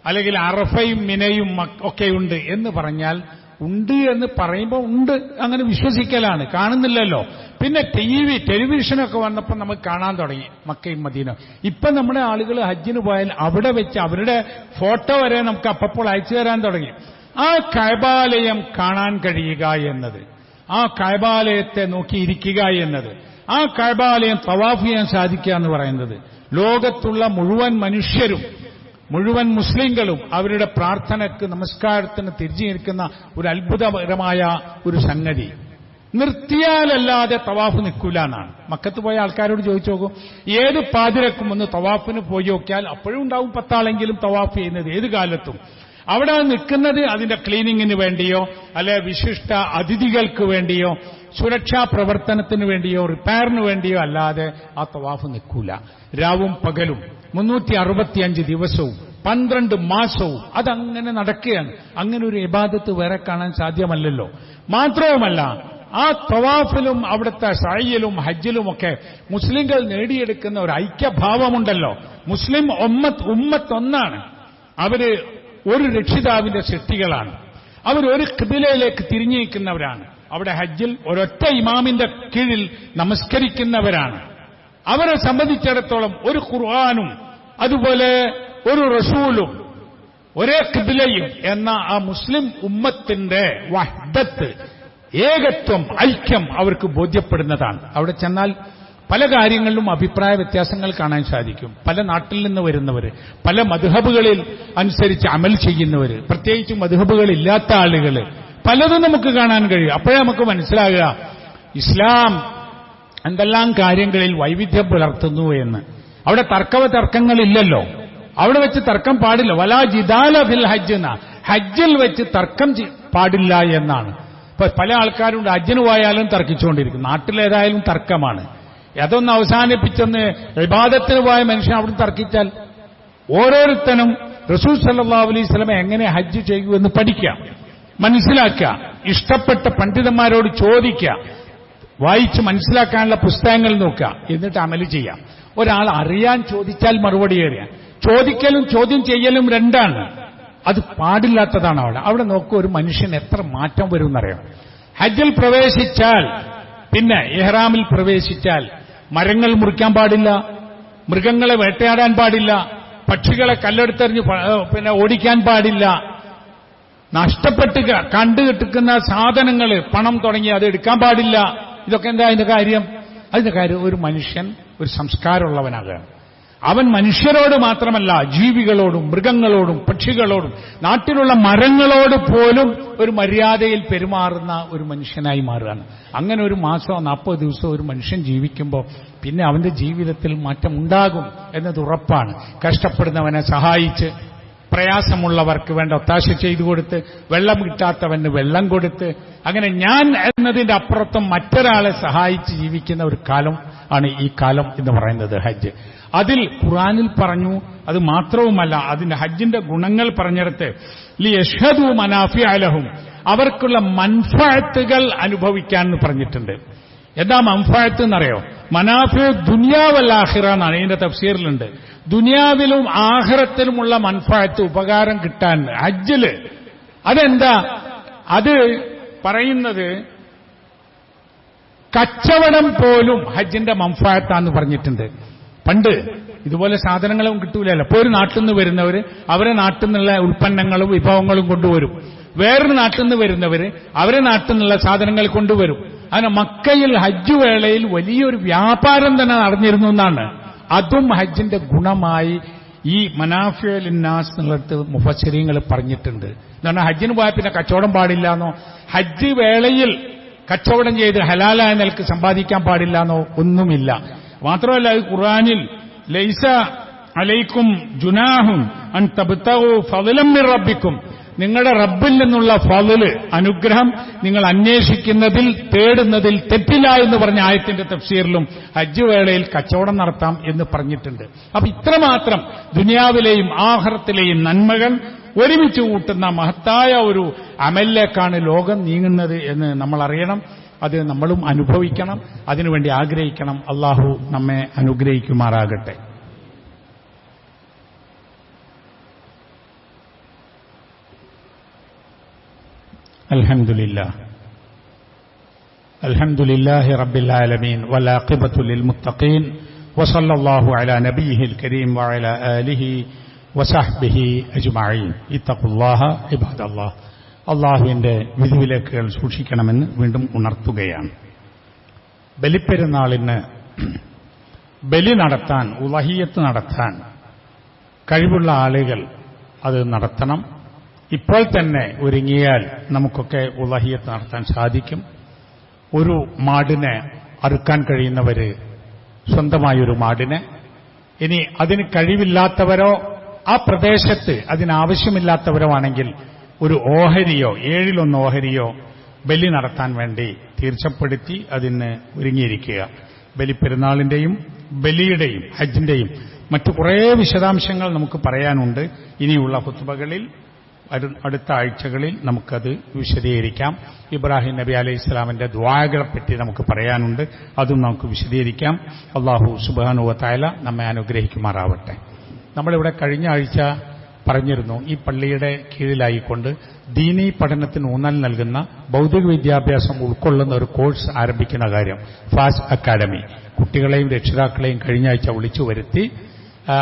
അല്ലെങ്കിൽ അറഫയും മിനയും ഒക്കെയുണ്ട് എന്ന് പറഞ്ഞാൽ ഉണ്ട് എന്ന് പറയുമ്പോൾ ഉണ്ട്, അങ്ങനെ വിശ്വസിക്കലാണ്, കാണുന്നില്ലല്ലോ. പിന്നെ ടെലിവിഷനൊക്കെ വന്നപ്പോൾ നമുക്ക് കാണാൻ തുടങ്ങി മക്കയും മദീന. ഇപ്പം നമ്മുടെ ആളുകൾ ഹജ്ജിന് പോയാൽ അവിടെ വെച്ച് അവരുടെ ഫോട്ടോ വരെ നമുക്ക് അപ്പോൾ അയച്ചു തരാൻ തുടങ്ങി. ആ കഅബാലയം കാണാൻ കഴിയുക എന്നത്, ആ കഅബാലയത്തെ നോക്കിയിരിക്കുക എന്നത്, ആ കഅബാലയം തവാഫ് ചെയ്യാൻ സാധിക്കുക എന്ന് പറയുന്നത് ലോകത്തുള്ള മുഴുവൻ മനുഷ്യരും, മുഴുവൻ മുസ്ലിങ്ങളും അവരുടെ പ്രാർത്ഥനയ്ക്ക്, നമസ്കാരത്തിന് തിരിച്ചു നിൽക്കുന്ന ഒരു അത്ഭുതകരമായ ഒരു സംഗതി. നിർത്തിയാലല്ലാതെ തവാഫ് നിൽക്കൂല എന്നാണ്. മക്കത്ത് പോയ ആൾക്കാരോട് ചോദിച്ചു നോക്കും, ഏത് പാതിരക്കും ഒന്ന് തവാഫിന് പോയി നോക്കിയാൽ അപ്പോഴും ഉണ്ടാവും 10 ആളെങ്കിലും തവാഫ് ചെയ്യുന്നത് ഏത് കാലത്തും. അവിടെ നിൽക്കുന്നത് അതിന്റെ ക്ലീനിങ്ങിന് വേണ്ടിയോ അല്ലെ വിശിഷ്ട അതിഥികൾക്ക് വേണ്ടിയോ സുരക്ഷാ പ്രവർത്തനത്തിന് വേണ്ടിയോ റിപ്പയറിന് വേണ്ടിയോ അല്ലാതെ ആ തവാഫ് നിൽക്കൂല. രാവും പകലും 365 ദിവസവും 12 മാസവും അതങ്ങനെ നടക്കുകയാണ്. അങ്ങനെ ഒരു ഇബാദത്ത് വേറെ കാണാൻ സാധ്യമല്ലല്ലോ. മാത്രവുമല്ല, ആ തവാഫിലും അവിടുത്തെ സഅയിലും ഹജ്ജിലുമൊക്കെ മുസ്ലിങ്ങൾ നേടിയെടുക്കുന്ന ഒരു ഐക്യഭാവമുണ്ടല്ലോ. മുസ്ലിം ഉമ്മത്ത് ഒന്നാണ്. അവര് ഒരു രക്ഷിതാവിന്റെ സൃഷ്ടികളാണ്. അവർ ഒരു ഖിബിലയിലേക്ക് തിരിഞ്ഞു നിൽക്കുന്നവരാണ്. അവിടെ ഹജ്ജിൽ ഒരൊറ്റ ഇമാമിന്റെ കീഴിൽ നമസ്കരിക്കുന്നവരാണ്. അവരെ സംബന്ധിച്ചിടത്തോളം ഒരു ഖുർആനും അതുപോലെ ഒരു റസൂലും ഒരേ ഖിബിലയും എന്ന ആ മുസ്ലിം ഉമ്മത്തിന്റെ വഹ്ദത്ത്, ഏകത്വം, ഐക്യം അവർക്ക് ബോധ്യപ്പെടുന്നതാണ്. അവിടെ ചെന്നാൽ പല കാര്യങ്ങളിലും അഭിപ്രായ വ്യത്യാസങ്ങൾ കാണാൻ സാധിക്കും. പല നാട്ടിൽ നിന്ന് വരുന്നവർ, പല മദ്ഹബുകളിൽ അനുസരിച്ച് അമൽ ചെയ്യുന്നവർ, പ്രത്യേകിച്ച് മദ്ഹബുകളില്ലാത്ത ആളുകൾ, പലതും നമുക്ക് കാണാൻ കഴിയും. അപ്പോഴേ നമുക്ക് മനസ്സിലാകുക ഇസ്ലാം എന്തെല്ലാം കാര്യങ്ങളിൽ വൈവിധ്യം പുലർത്തുന്നു എന്ന്. അവിടെ തർക്കങ്ങളില്ലല്ലോ. അവിടെ വെച്ച് തർക്കം പാടില്ല. വലാ ജിദാല ഫിൽ ഹജ്ജ് എന്ന, ഹജ്ജിൽ വെച്ച് തർക്കം പാടില്ല എന്നാണ്. ഇപ്പൊ പല ആൾക്കാരുണ്ട് ഹജ്ജിന് പോയാലും തർക്കിച്ചുകൊണ്ടിരിക്കും. നാട്ടിലേതായാലും തർക്കമാണ്. അതൊന്ന് അവസാനിപ്പിച്ചെന്ന് ഇബാദത്തിന് പോയ മനുഷ്യൻ അവിടെ തർക്കിച്ചാൽ ഓരോരുത്തരും റസൂൽ സല്ലല്ലാഹു അലൈഹി വസല്ലം എങ്ങനെ ഹജ്ജ് ചെയ്യൂ എന്ന് പഠിക്കുക, മനസ്സിലാക്കുക, ഇഷ്ടപ്പെട്ട പണ്ഡിതന്മാരോട് ചോദിക്കുക, വായിച്ച് മനസ്സിലാക്കാനുള്ള പുസ്തകങ്ങൾ നോക്കുക, എന്നിട്ട് അമല് ചെയ്യാം. ഒരാൾ അറിയാൻ ചോദിച്ചാൽ മറുപടി അറിയാം. ചോദിക്കലും ചോദ്യം ചെയ്യലും രണ്ടാണ്. അത് പാടില്ലാത്തതാണ്. അവിടെ നോക്കൂ, ഒരു മനുഷ്യൻ എത്ര മാറ്റം വരും എന്നറിയാം. ഹജ്ജിൽ പ്രവേശിച്ചാൽ, പിന്നെ ഇഹ്റാമിൽ പ്രവേശിച്ചാൽ മരങ്ങൾ മുറിക്കാൻ പാടില്ല, മൃഗങ്ങളെ വേട്ടയാടാൻ പാടില്ല, പക്ഷികളെ കല്ലെടുത്തെറിഞ്ഞ് പിന്നെ ഓടിക്കാൻ പാടില്ല, നഷ്ടപ്പെട്ട് കണ്ടുകിട്ടുന്ന സാധനങ്ങൾ, പണം തുടങ്ങി അത് എടുക്കാൻ പാടില്ല. ഇതൊക്കെ എന്താ അതിന്റെ കാര്യം? അതിന്റെ കാര്യം ഒരു മനുഷ്യൻ ഒരു സംസ്കാരമുള്ളവനാകുകയാണ്. അവൻ മനുഷ്യരോട് മാത്രമല്ല ജീവികളോടും മൃഗങ്ങളോടും പക്ഷികളോടും നാട്ടിലുള്ള മരങ്ങളോട് പോലും ഒരു മര്യാദയിൽ പെരുമാറുന്ന ഒരു മനുഷ്യനായി മാറുകയാണ്. അങ്ങനെ ഒരു മാസമോ 40 ദിവസമോ ഒരു മനുഷ്യൻ ജീവിക്കുമ്പോൾ പിന്നെ അവന്റെ ജീവിതത്തിൽ മാറ്റം ഉണ്ടാകും എന്നത് ഉറപ്പാണ്. കഷ്ടപ്പെടുന്നവനെ സഹായിച്ച്, പ്രയാസമുള്ളവർക്ക് വേണ്ട ഒത്താശ ചെയ്തു കൊടുത്ത്, വെള്ളം കിട്ടാത്തവന് വെള്ളം കൊടുത്ത്, അങ്ങനെ ഞാൻ എന്നതിന്റെ അപ്പുറത്തും മറ്റൊരാളെ സഹായിച്ച് ജീവിക്കുന്ന ഒരു കാലം ആണ് ഈ കാലം എന്ന് പറയുന്നത് ഹജ്ജ്. അതിൽ ഖുർആനിൽ പറഞ്ഞു. അത് മാത്രവുമല്ല, അതിന്റെ ഹജ്ജിന്റെ ഗുണങ്ങൾ പറഞ്ഞെടുത്ത് ലിയഷ്ഹദു മനാഫിഅ ലഹും, അവർക്കുള്ള മൻഫഅത്തുകൾ അനുഭവിക്കാൻ എന്ന് പറഞ്ഞിട്ടുണ്ട്. എന്താ മൻഫഅത്ത് എന്നറിയോ? മനാഫിഉ ദുനിയാവൽ ആഖിറ എന്നാണ് ഇതിന്റെ തഫ്സീറിലുണ്ട്. ദുനിയാവിലും ആഖിറത്തിലുമുള്ള മൻഫഅത്ത്, ഉപകാരം കിട്ടാൻ ഹജ്ജില്. അതെന്താ? അത് പറയുന്നത് കച്ചവടം പോലും ഹജ്ജിന്റെ മൻഫഅത്താന്ന് പറഞ്ഞിട്ടുണ്ട്. പണ്ട് ഇതുപോലെ സാധനങ്ങളും കിട്ടൂലല്ലോ. അപ്പോൾ ഒരു നാട്ടിൽ നിന്ന് വരുന്നവർ അവരെ നാട്ടിൽ നിന്നുള്ള ഉൽപ്പന്നങ്ങളും വിഭവങ്ങളും കൊണ്ടുവരും. വേറൊരു നാട്ടിൽ നിന്ന് വരുന്നവർ അവരെ നാട്ടിൽ നിന്നുള്ള സാധനങ്ങൾ കൊണ്ടുവരും. അങ്ങനെ മക്കയിൽ ഹജ്ജ് വേളയിൽ വലിയൊരു വ്യാപാരം തന്നെ നടന്നിരുന്നു എന്നാണ്. അതും ഹജ്ജിന്റെ ഗുണമായി ഈ മനാഫിഉ ലിന്നാസ് എന്നുള്ളത് മുഫസ്സിരീങ്ങൾ പറഞ്ഞിട്ടുണ്ട്. എന്നാൽ ഹജ്ജിന് പോയാൽ പിന്നെ കച്ചവടം പാടില്ല എന്നോ, ഹജ്ജ് വേളയിൽ കച്ചവടം ചെയ്ത് ഹലാലായ നിലക്ക് സമ്പാദിക്കാൻ പാടില്ല എന്നോ ഒന്നുമില്ല. മാത്രമല്ല, ഖുർആനിൽ ലൈസ അലൈക്കും ജുനാഹുൻ അൻ തബ്തഗു ഫളലൻ മിർ റബ്ബിക്കും, നിങ്ങളുടെ റബ്ബിൽ നിന്നുള്ള ഫളല്, അനുഗ്രഹം നിങ്ങൾ അന്വേഷിക്കുന്നതിൽ, തേടുന്നതിൽ തെറ്റില്ല എന്ന് പറഞ്ഞ ആയത്തിന്റെ തഫ്സീറിലും ഹജ്ജ് വേളയിൽ കച്ചവടം നടത്താം എന്ന് പറഞ്ഞിട്ടുണ്ട്. അപ്പൊ ഇത്രമാത്രം ദുനിയാവിലെയും ആഖിറത്തിലെയും നന്മകൾ ഒരുമിച്ച് കൂട്ടുന്ന മഹത്തായ ഒരു അമലിലേക്കാണ് ലോകം നീങ്ങുന്നത് എന്ന് നമ്മൾ അറിയണം. അത് നമ്മളും അനുഭവിക്കണം, അതിനുവേണ്ടി ആഗ്രഹിക്കണം. അള്ളാഹു നമ്മെ അനുഗ്രഹിക്കുമാറാകട്ടെ. അൽഹംദുലില്ലാഹി റബ്ബിൽ ആലമീൻ വലാഖിബത്തു ലിൽ മുത്തഖീൻ വസല്ലല്ലാഹു അലാ നബിയിഹിൽ കരീം വഅലാ ആലിഹി വസഹ്ബിഹി അജ്മഈൻ. ഇത്തഖുല്ലാഹ ഇബാദല്ലാഹ്. അള്ളാഹുവിന്റെ വിധിവിലക്കുകൾ സൂക്ഷിക്കണമെന്ന് വീണ്ടും ഉണർത്തുകയാണ്. ബലിപ്പെരുന്നാളിന് ബലി നടത്താൻ, ഉളഹിയത്ത് നടത്താൻ കഴിവുള്ള ആളുകൾ അത് നടത്തണം. ഇപ്പോൾ തന്നെ ഒരുങ്ങിയാൽ നമുക്കൊക്കെ ഉളഹിയത്ത് നടത്താൻ സാധിക്കും. ഒരു മാടിനെ അറുക്കാൻ കഴിയുന്നവര് സ്വന്തമായൊരു മാടിനെ, ഇനി അതിന് കഴിവില്ലാത്തവരോ ആ പ്രദേശത്ത് അതിനാവശ്യമില്ലാത്തവരോ ആണെങ്കിൽ ഒരു ഓഹരിയോ 1/7 ഓഹരിയോ ബലി നടത്താൻ വേണ്ടി തീർച്ചപ്പെടുത്തി അതിന് ഒരുങ്ങിയിരിക്കുക. ബലിപ്പെരുന്നാളിന്റെയും ബലിയുടെയും ഹജ്ജിന്റെയും മറ്റു കുറേ വിശദാംശങ്ങൾ നമുക്ക് പറയാനുണ്ട്. ഇനിയുള്ള ഖുത്ബകളിൽ, അടുത്ത ആഴ്ചകളിൽ നമുക്കത് വിശദീകരിക്കാം. ഇബ്രാഹിം നബി അലൈഹി ഇസ്ലാമിന്റെ ദുആകളെപ്പറ്റി നമുക്ക് പറയാനുണ്ട്, അതും നമുക്ക് വിശദീകരിക്കാം. അല്ലാഹു സുബ്ഹാനഹു വ തആല നമ്മെ അനുഗ്രഹിക്കുമാറാവട്ടെ. നമ്മളിവിടെ കഴിഞ്ഞ ആഴ്ച പറഞ്ഞിരുന്നു, ഈ പള്ളിയുടെ കീഴിലായിക്കൊണ്ട് ദീനീ പഠനത്തിന് ഊന്നൽ നൽകുന്ന ഭൗതിക വിദ്യാഭ്യാസം ഉൾക്കൊള്ളുന്ന ഒരു കോഴ്സ് ആരംഭിക്കുന്ന കാര്യം. ഫാസ് അക്കാഡമി കുട്ടികളെയും രക്ഷിതാക്കളെയും കഴിഞ്ഞ ആഴ്ച വിളിച്ചു വരുത്തി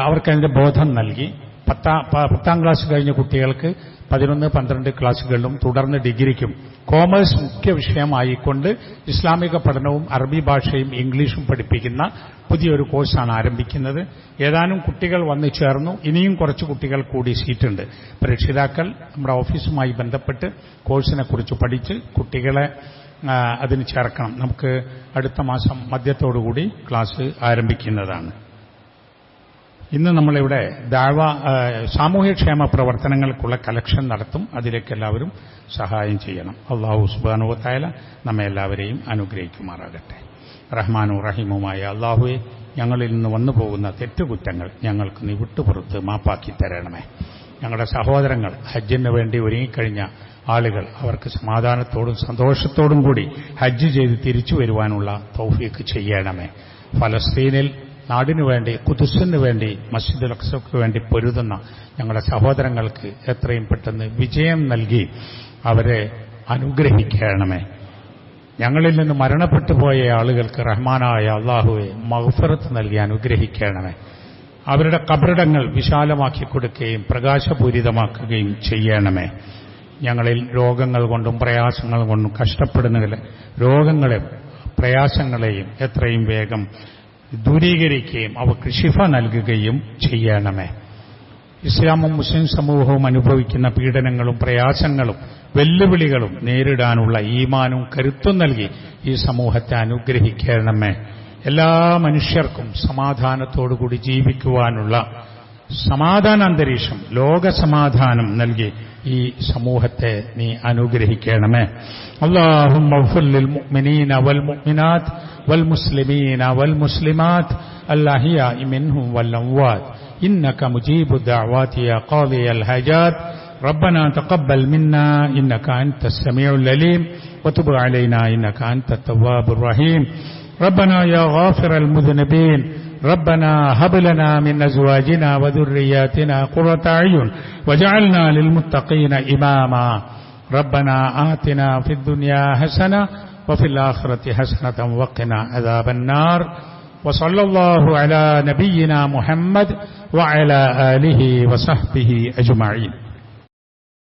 അവർക്കതിന്റെ ബോധം നൽകി. 10ാം ക്ലാസ് കഴിഞ്ഞ കുട്ടികൾക്ക് 11, 12 ക്ലാസുകളിലും തുടർന്ന് ഡിഗ്രിക്കും കോമേഴ്സ് മുഖ്യ വിഷയമായിക്കൊണ്ട് ഇസ്ലാമിക പഠനവും അറബി ഭാഷയും ഇംഗ്ലീഷും പഠിപ്പിക്കുന്ന പുതിയൊരു കോഴ്സാണ് ആരംഭിക്കുന്നത്. ഏതാനും കുട്ടികൾ വന്നു ചേർന്നു. ഇനിയും കുറച്ച് കുട്ടികൾ കൂടി സീറ്റുണ്ട്. രക്ഷിതാക്കൾ നമ്മുടെ ഓഫീസുമായി ബന്ധപ്പെട്ട് കോഴ്സിനെക്കുറിച്ച് പഠിച്ച് കുട്ടികളെ അതിന് ചേർക്കണം. നമുക്ക് അടുത്ത മാസം മധ്യത്തോടുകൂടി ക്ലാസ് ആരംഭിക്കുന്നതാണ്. ഇന്ന് നമ്മളിവിടെ സാമൂഹ്യക്ഷേമ പ്രവർത്തനങ്ങൾക്കുള്ള കലക്ഷൻ നടത്തും. അതിലേക്ക് എല്ലാവരും സഹായം ചെയ്യണം. അല്ലാഹു സുബ്ഹാനഹു വ തആല നമ്മെ എല്ലാവരെയും അനുഗ്രഹിക്കുമാറാകട്ടെ. റഹ്മാനും റഹീമുമായ അല്ലാഹുവേ, ഞങ്ങളിൽ നിന്ന് വന്നു പോകുന്ന തെറ്റുകുറ്റങ്ങൾ ഞങ്ങൾക്ക് നീ വിട്ടുപുറത്ത് മാപ്പാക്കി തരണമേ. ഞങ്ങളുടെ സഹോദരങ്ങൾ ഹജ്ജിന് വേണ്ടി ഒരുങ്ങിക്കഴിഞ്ഞ ആളുകൾ, അവർക്ക് സമാധാനത്തോടും സന്തോഷത്തോടും കൂടി ഹജ്ജ് ചെയ്ത് തിരിച്ചു വരുവാനുള്ള തൗഫീഖ് ചെയ്യണമേ. ഫലസ്തീനിൽ നാടിനുവേണ്ടി, ഖുദ്സിന് വേണ്ടി, മസ്ജിദുൽ അഖ്സയ്ക്ക് വേണ്ടി പൊരുതുന്ന ഞങ്ങളുടെ സഹോദരങ്ങൾക്ക് എത്രയും പെട്ടെന്ന് വിജയം നൽകി അവരെ അനുഗ്രഹിക്കണമേ. ഞങ്ങളിൽ നിന്ന് മരണപ്പെട്ടു പോയ ആളുകൾക്ക് റഹ്മാനായ അല്ലാഹുവെ മഗ്ഫിറത്ത് നൽകി അനുഗ്രഹിക്കണമേ. അവരുടെ ഖബറിടങ്ങൾ വിശാലമാക്കി കൊടുക്കുകയും പ്രകാശപൂരിതമാക്കുകയും ചെയ്യണമേ. ഞങ്ങളിൽ രോഗങ്ങൾ കൊണ്ടും പ്രയാസങ്ങൾ കൊണ്ടും കഷ്ടപ്പെടുന്ന രോഗങ്ങളെയും പ്രയാസങ്ങളെയും എത്രയും വേഗം ദൂരീകരിക്കുകയും അവർക്ക് ശിഫ നൽകുകയും ചെയ്യണമേ. ഇസ്ലാമും മുസ്ലിം സമൂഹവും അനുഭവിക്കുന്ന പീഡനങ്ങളും പ്രയാസങ്ങളും വെല്ലുവിളികളും നേരിടാനുള്ള ഈമാനും കരുത്തും നൽകി ഈ സമൂഹത്തെ അനുഗ്രഹിക്കണമേ. എല്ലാ മനുഷ്യർക്കും സമാധാനത്തോടുകൂടി ജീവിക്കുവാനുള്ള സമാധാനാന്തരീക്ഷം, ലോകസമാധാനം നൽകി ഈ സമൂഹത്തെ നീ അനുഗ്രഹിക്കണമേ. അല്ലാഹുമ്മ ഗ്ഫിർ ലിൽ മുഅ്മിനീന വൽ മുഅ്മിനാത്ത് വൽ മുസ്ലിമീന വൽ മുസ്ലിമാത്ത് അൽഅഹ്യാഇ മിൻഹും വൽ അംവാത്ത് ഇന്നക മുജീബു ദഅവാതി യാ ഖാദിയൽ ഹജാത്ത്. ربنا تقبل منا إنك أنت السميع العليم وتب علينا إنك أنت التواب الرحيم. ربنا يا غافر المذنبين ربنا هب لنا من أزواجنا وذرياتنا قرة أعين واجعلنا للمتقين إماما. ربنا آتنا في الدنيا حسنة وفي الآخرة حسنة وقنا عذاب النار. وصلى الله على نبينا محمد وعلى آله وصحبه أجمعين.